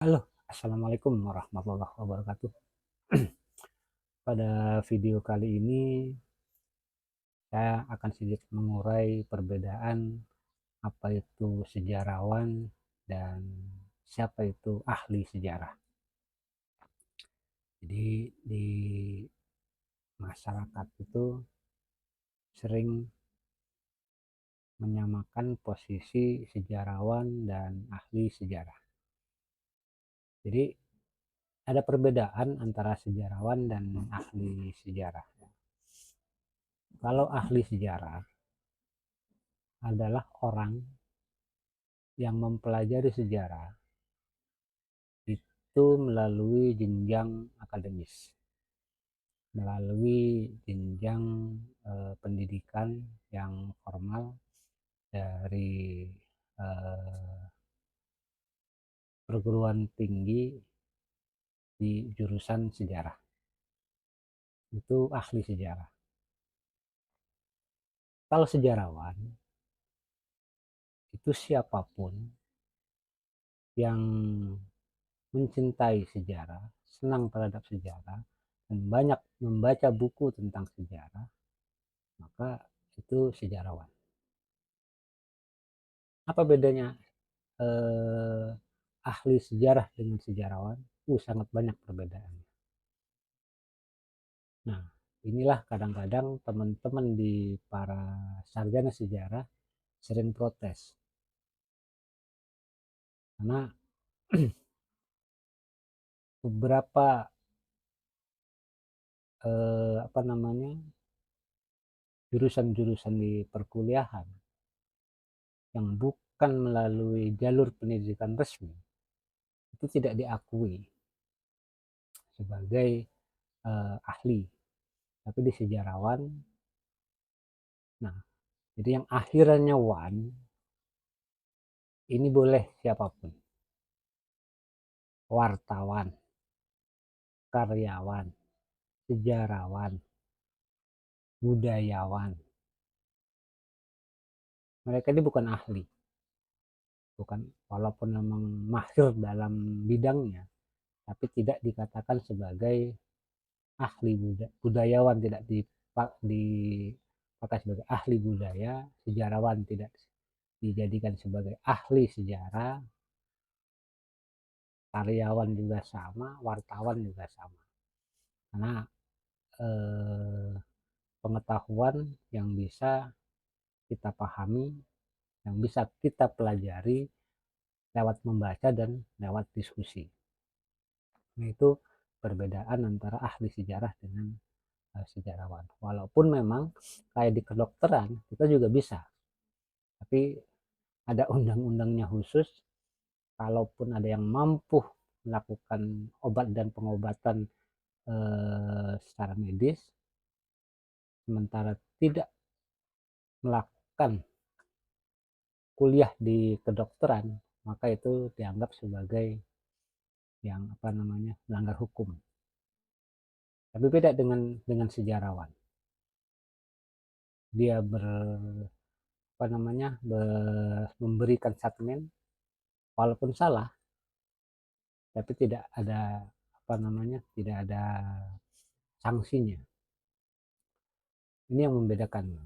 Halo, assalamualaikum warahmatullahi wabarakatuh. Pada video kali ini, saya akan sedikit mengurai perbedaan apa itu sejarawan dan siapa itu ahli sejarah. Jadi di masyarakat itu sering menyamakan posisi sejarawan dan ahli sejarah. Jadi ada perbedaan antara sejarawan dan ahli sejarah. Kalau ahli sejarah adalah orang yang mempelajari sejarah itu melalui jenjang akademis, melalui jenjang pendidikan yang formal dari eh, perguruan tinggi di jurusan sejarah. Itu ahli sejarah. Kalau sejarawan itu siapapun yang mencintai sejarah, senang terhadap sejarah, dan banyak membaca buku tentang sejarah, maka itu sejarawan. Apa bedanya eh, ahli sejarah dengan sejarawan? Sangat banyak perbedaannya. Nah, inilah kadang-kadang teman-teman di para sarjana sejarah sering protes karena beberapa apa namanya jurusan-jurusan di perkuliahan yang bukan melalui jalur pendidikan resmi itu tidak diakui sebagai ahli, tapi di sejarawan. Nah, jadi yang akhirnya wan ini boleh siapapun, wartawan, karyawan, sejarawan, budayawan. Mereka ini bukan ahli, bukan, walaupun memang mahir dalam bidangnya, tapi tidak dikatakan sebagai ahli budayawan, tidak dipakai sebagai ahli budaya, sejarawan tidak dijadikan sebagai ahli sejarah, karyawan juga sama, wartawan juga sama. Karena eh, pengetahuan yang bisa kita pahami, yang bisa kita pelajari lewat membaca dan lewat diskusi. Nah, itu perbedaan antara ahli sejarah dengan sejarawan. Walaupun memang kayak di kedokteran kita juga bisa, tapi ada undang-undangnya khusus. Kalaupun ada yang mampu melakukan obat dan pengobatan secara medis, sementara tidak melakukan kuliah di kedokteran, maka itu dianggap sebagai yang apa namanya melanggar hukum. Tapi beda dengan sejarawan. Dia apa namanya memberikan statement walaupun salah, tapi tidak ada apa namanya tidak ada sanksinya. Ini yang membedakan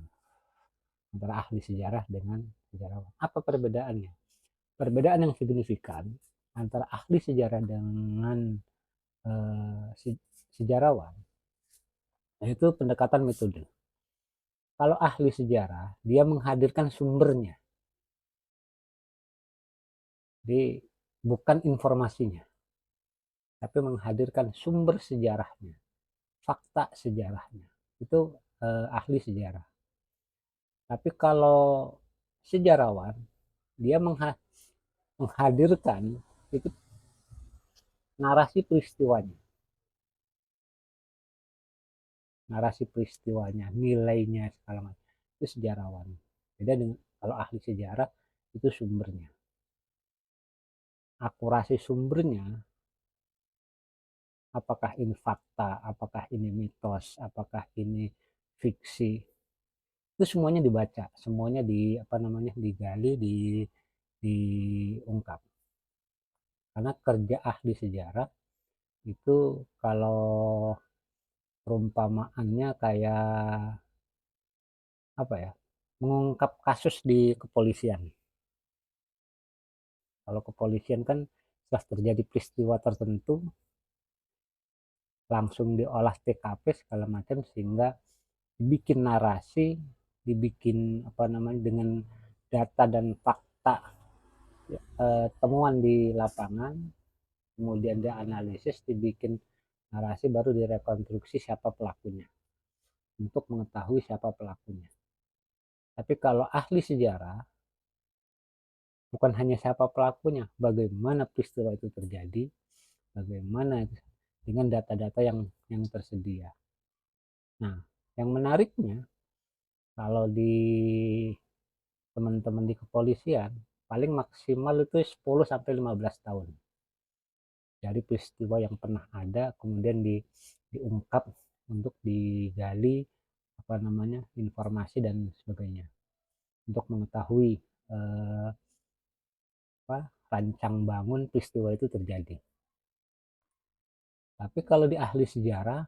antara ahli sejarah dengan sejarawan. Apa perbedaannya? Perbedaan yang signifikan antara ahli sejarah dengan sejarawan yaitu pendekatan metode. Kalau ahli sejarah, dia menghadirkan sumbernya, jadi bukan informasinya, tapi menghadirkan sumber sejarahnya, fakta sejarahnya. Itu ahli sejarah. Tapi kalau sejarawan, dia menghadirkan itu narasi peristiwanya, nilainya segala macam. Itu sejarawan. Beda dengan kalau ahli sejarah itu sumbernya, akurasi sumbernya, apakah ini fakta, apakah ini mitos, apakah ini fiksi, itu semuanya dibaca, semuanya di apa namanya digali, diungkap. Karena kerja ahli sejarah itu kalau perumpamaannya kayak apa ya, mengungkap kasus di kepolisian. Kalau kepolisian kan setelah terjadi peristiwa tertentu langsung diolah TKP segala macam sehingga dibikin narasi, dibikin apa namanya dengan data dan fakta, temuan di lapangan, kemudian dia analisis, dibikin narasi, baru direkonstruksi siapa pelakunya untuk mengetahui siapa pelakunya. Tapi kalau ahli sejarah bukan hanya siapa pelakunya, bagaimana peristiwa itu terjadi, bagaimana dengan data-data yang tersedia. Nah, yang menariknya kalau di teman-teman di kepolisian paling maksimal itu 10 sampai 15 tahun dari peristiwa yang pernah ada kemudian diungkap untuk digali apa namanya informasi dan sebagainya untuk mengetahui eh, rancang bangun peristiwa itu terjadi. Tapi kalau di ahli sejarah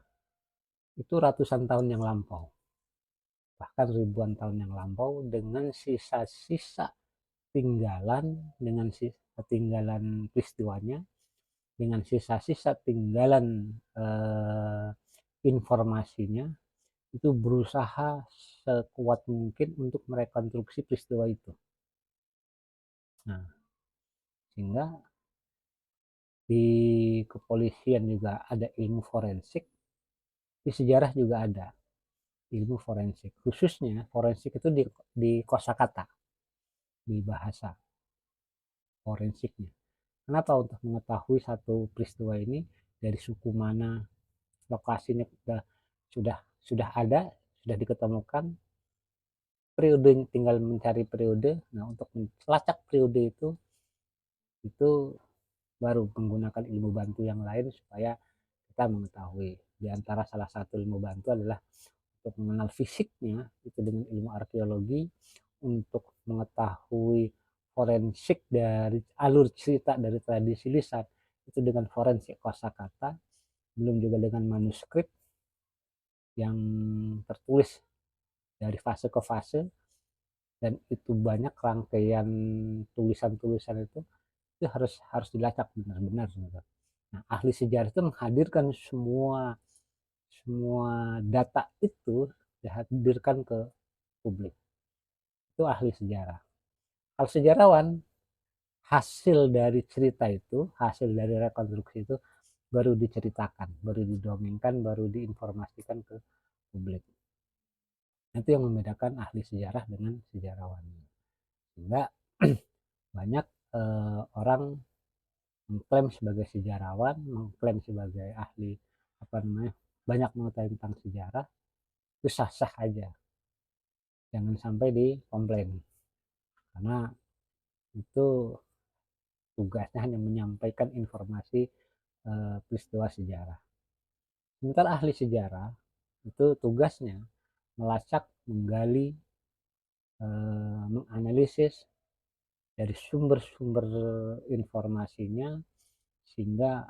itu ratusan tahun yang lampau, bahkan ribuan tahun yang lampau, dengan sisa-sisa tinggalan, dengan sisa tinggalan peristiwanya, dengan sisa-sisa tinggalan eh, informasinya, itu berusaha sekuat mungkin untuk merekonstruksi peristiwa itu. Nah, sehingga di kepolisian juga ada ilmu forensik, di sejarah juga ada ilmu forensik. Khususnya forensik itu di kosakata, di bahasa forensiknya. Kenapa? Untuk mengetahui satu peristiwa ini dari suku mana, lokasinya sudah sudah ada, sudah diketemukan, periode tinggal mencari periode. Nah, untuk melacak periode itu baru menggunakan ilmu bantu yang lain supaya kita mengetahui. Di antara salah satu ilmu bantu adalah untuk mengenal fisiknya itu dengan ilmu arkeologi, untuk mengetahui forensik dari alur cerita dari tradisi lisan itu dengan forensik kosakata, belum juga dengan manuskrip yang tertulis dari fase ke fase, dan itu banyak rangkaian tulisan-tulisan itu harus harus dilacak benar-benar. Nah, ahli sejarah itu menghadirkan semua semua data itu, dihadirkan ke publik. Itu ahli sejarah. Kalau sejarawan, hasil dari cerita itu, hasil dari rekonstruksi itu baru diceritakan, baru didongengkan, baru diinformasikan ke publik. Itu yang membedakan ahli sejarah dengan sejarawan. Sehingga banyak orang mengklaim sebagai sejarawan, mengklaim sebagai ahli apa namanya, banyak mengetahui tentang sejarah, itu sah-sah aja. Jangan sampai dikomplain. Karena itu tugasnya hanya menyampaikan informasi peristiwa sejarah. Sementara ahli sejarah itu tugasnya melacak, menggali, menganalisis dari sumber-sumber informasinya, sehingga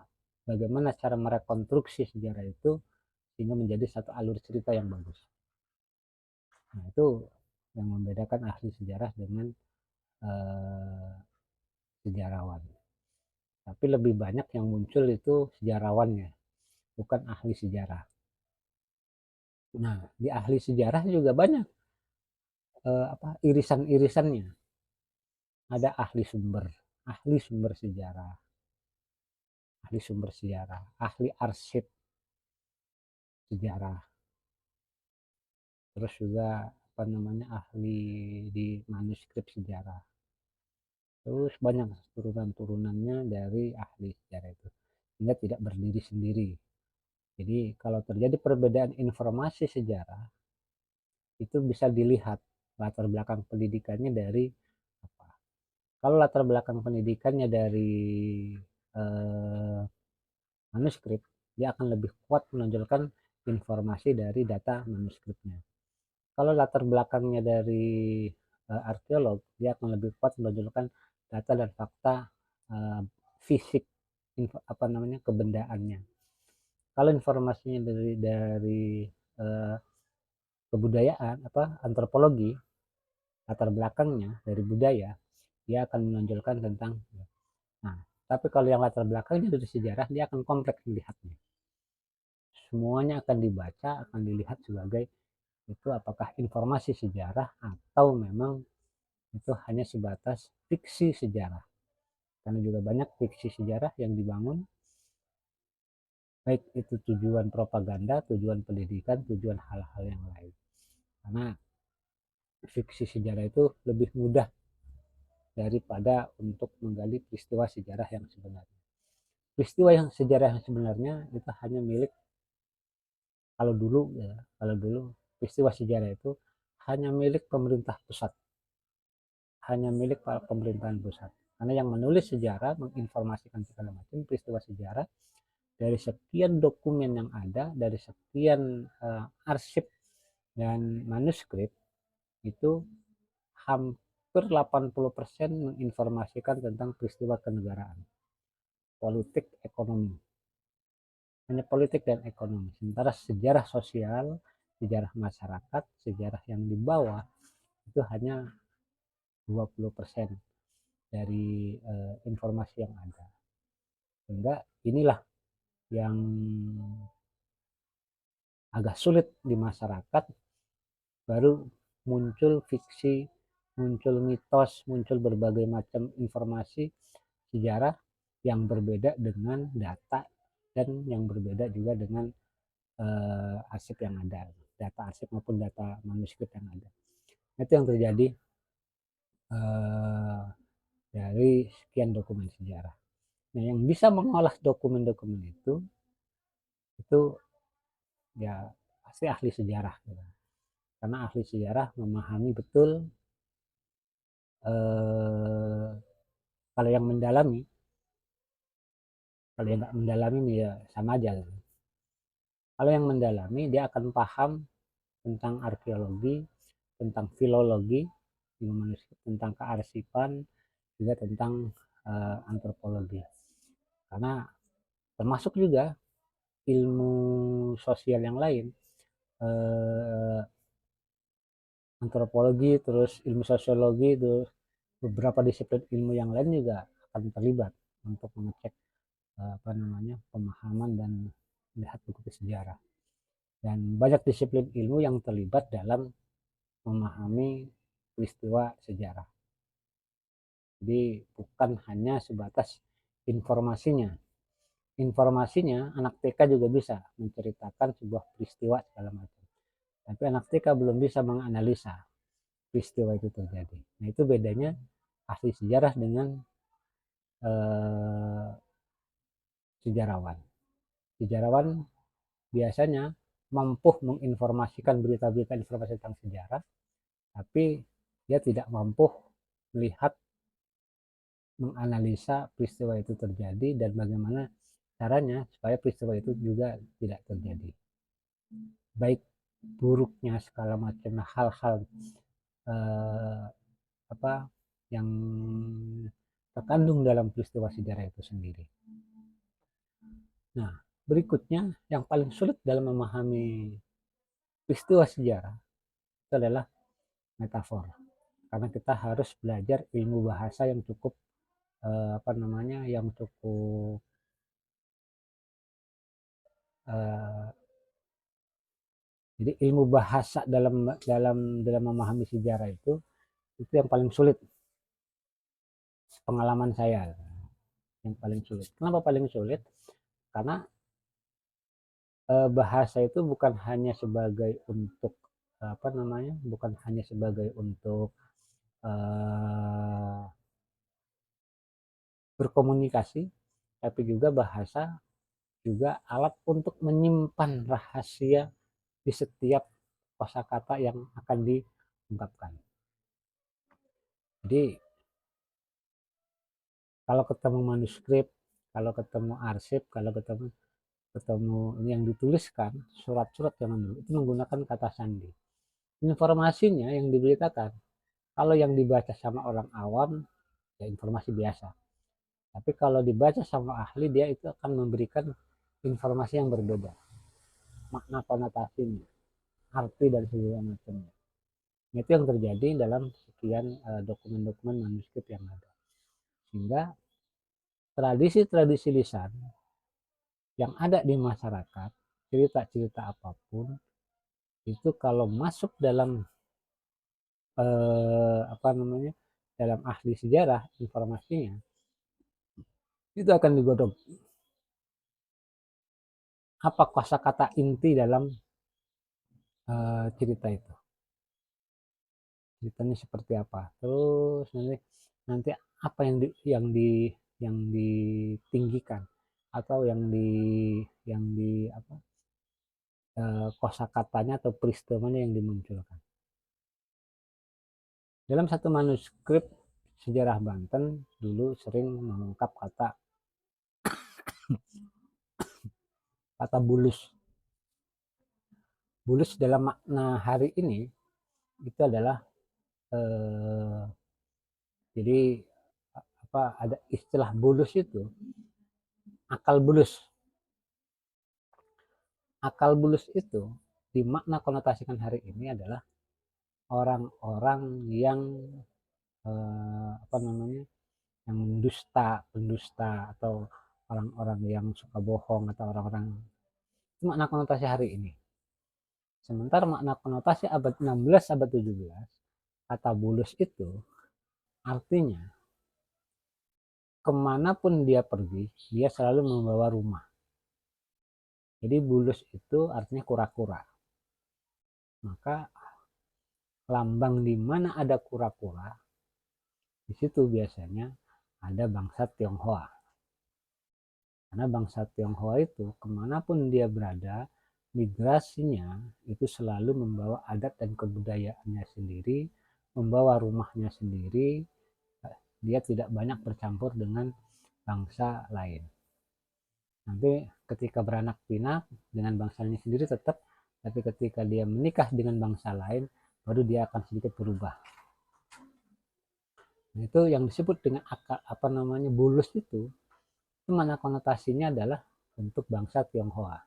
bagaimana cara merekonstruksi sejarah itu sehingga menjadi satu alur cerita yang bagus. Nah, itu yang membedakan ahli sejarah dengan eh, sejarawan. Tapi lebih banyak yang muncul itu sejarawannya, bukan ahli sejarah. Nah, di ahli sejarah juga banyak irisan-irisannya. Ada ahli sumber sejarah, ahli arsip sejarah, terus juga apa namanya ahli di manuskrip sejarah. Terus banyak turunan-turunannya dari ahli sejarah itu, sehingga tidak berdiri sendiri. Jadi kalau terjadi perbedaan informasi sejarah, itu bisa dilihat latar belakang pendidikannya dari apa. Kalau latar belakang pendidikannya dari eh, manuskrip, dia akan lebih kuat menonjolkan informasi dari data manuskripnya. Kalau latar belakangnya dari arkeolog, dia akan lebih kuat menonjolkan data dan fakta fisik kebendaannya. Kalau informasinya dari kebudayaan antropologi, latar belakangnya dari budaya, dia akan menonjolkan tentang. Nah, tapi kalau yang latar belakangnya dari sejarah, dia akan kompleks melihatnya. Semuanya akan dibaca, akan dilihat sebagai itu apakah informasi sejarah atau memang itu hanya sebatas fiksi sejarah. Karena juga banyak fiksi sejarah yang dibangun, baik itu tujuan propaganda, tujuan pendidikan, tujuan hal-hal yang lain. Karena fiksi sejarah itu lebih mudah daripada untuk menggali peristiwa sejarah yang sebenarnya. Peristiwa yang sejarah yang sebenarnya itu hanya milik, kalau dulu peristiwa sejarah itu hanya milik pemerintah pusat, hanya milik para pemerintahan pusat. Karena yang menulis sejarah, menginformasikan segala macam peristiwa sejarah, dari sekian dokumen yang ada, dari sekian arsip dan manuskrip, itu hampir 80% menginformasikan tentang peristiwa kenegaraan, politik, ekonomi. Hanya politik dan ekonomi. Sementara sejarah sosial, sejarah masyarakat, sejarah yang di bawah itu hanya 20% dari informasi yang ada. Sehingga inilah yang agak sulit di masyarakat, baru muncul fiksi, muncul mitos, muncul berbagai macam informasi sejarah yang berbeda dengan data dan yang berbeda juga dengan arsip yang ada, data arsip maupun data manuskrip yang ada. Itu yang terjadi dari sekian dokumen sejarah. Nah, yang bisa mengolah dokumen-dokumen itu ya pasti ahli sejarah, gitu. Karena ahli sejarah memahami betul, kalau yang mendalami, kalau yang nggak mendalami ya sama aja. Gitu. Kalau yang mendalami, dia akan paham tentang arkeologi, tentang filologi, tentang kearsipan, juga tentang antropologi. Karena termasuk juga ilmu sosial yang lain, antropologi, terus ilmu sosiologi, terus beberapa disiplin ilmu yang lain juga akan terlibat untuk mengecek pemahaman dan melihat buku sejarah. Dan banyak disiplin ilmu yang terlibat dalam memahami peristiwa sejarah. Jadi bukan hanya sebatas informasinya. Informasinya anak TK juga bisa menceritakan sebuah peristiwa segala macam. Tapi anak TK belum bisa menganalisa peristiwa itu terjadi. Nah, itu bedanya ahli sejarah dengan sejarawan. Sejarawan biasanya mampu menginformasikan berita-berita informasi tentang sejarah, tapi dia tidak mampu melihat, menganalisa peristiwa itu terjadi dan bagaimana caranya supaya peristiwa itu juga tidak terjadi. Baik buruknya segala macam hal-hal yang terkandung dalam peristiwa sejarah itu sendiri. Nah, berikutnya yang paling sulit dalam memahami peristiwa sejarah itu adalah metafor. Karena kita harus belajar ilmu bahasa yang cukup yang cukup jadi ilmu bahasa dalam memahami sejarah itu yang paling sulit. Pengalaman saya yang paling sulit. Kenapa paling sulit? Karena bahasa itu bukan hanya sebagai untuk bukan hanya sebagai untuk berkomunikasi, tapi juga bahasa juga alat untuk menyimpan rahasia di setiap kosakata yang akan diungkapkan. Jadi kalau ketemu manuskrip, kalau ketemu arsip, kalau ketemu yang dituliskan, surat-surat zaman dulu itu menggunakan kata sandi. Informasinya yang diberitakan, kalau yang dibaca sama orang awam ya informasi biasa. Tapi kalau dibaca sama ahli, dia itu akan memberikan informasi yang berbeda, makna konotasinya, arti dan segala macamnya. Itu yang terjadi dalam sekian dokumen-dokumen manuskrip yang ada. Sehingga tradisi-tradisi lisan yang ada di masyarakat, cerita-cerita apapun, itu kalau masuk dalam dalam ahli sejarah, informasinya itu akan digodok. Apa kosakata inti dalam cerita itu? Ceritanya seperti apa? Terus nanti apa yang ditinggikan atau yang di apa kosakatanya atau peristiwanya yang dimunculkan. Dalam satu manuskrip sejarah Banten dulu sering mengungkap kata bulus. Bulus dalam makna hari ini itu adalah jadi ada istilah bulus itu akal bulus. Akal bulus itu dimakna konotasikan hari ini adalah orang-orang yang yang pendusta atau orang-orang yang suka bohong atau orang-orang, itu makna konotasi hari ini. Sementara makna konotasi abad 16, abad 17, kata bulus itu artinya kemanapun dia pergi, dia selalu membawa rumah. Jadi bulus itu artinya kura-kura. Maka lambang di mana ada kura-kura, di situ biasanya ada bangsa Tionghoa. Karena bangsa Tionghoa itu kemanapun dia berada, migrasinya itu selalu membawa adat dan kebudayaannya sendiri, membawa rumahnya sendiri. Dia tidak banyak bercampur dengan bangsa lain. Nanti ketika beranak pinak dengan bangsanya sendiri tetap, tapi ketika dia menikah dengan bangsa lain, baru dia akan sedikit berubah. Nah, itu yang disebut dengan bulus itu mana konotasinya adalah untuk bangsa Tionghoa.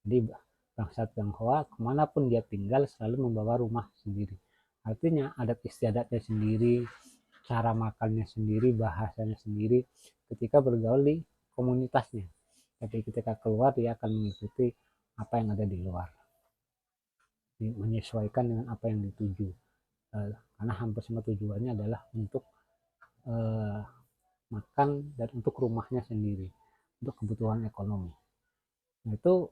Jadi bangsa Tionghoa kemanapun dia tinggal selalu membawa rumah sendiri. Artinya adat istiadatnya sendiri, cara makannya sendiri, bahasanya sendiri ketika bergaul di komunitasnya. Tapi ketika keluar dia akan mengikuti apa yang ada di luar, menyesuaikan dengan apa yang dituju. Karena hampir semua tujuannya adalah untuk makan dan untuk rumahnya sendiri, untuk kebutuhan ekonomi. Nah, itu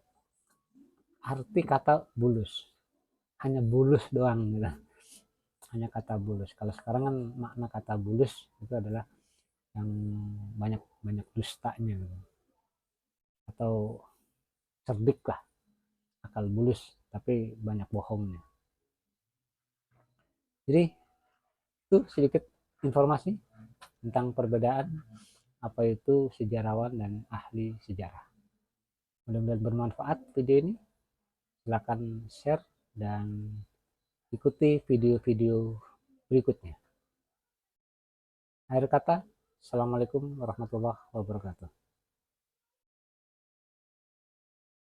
arti kata bulus, hanya bulus doang gitu. Hanya kata bulus. Kalau sekarang kan makna kata bulus itu adalah yang banyak dustanya gitu. Atau cerdik lah, akal bulus tapi banyak bohongnya. Jadi itu sedikit informasi tentang perbedaan apa itu sejarawan dan ahli sejarah. Mudah-mudahan bermanfaat video ini. Silakan share dan ikuti video-video berikutnya. Akhir kata, Assalamualaikum warahmatullahi wabarakatuh.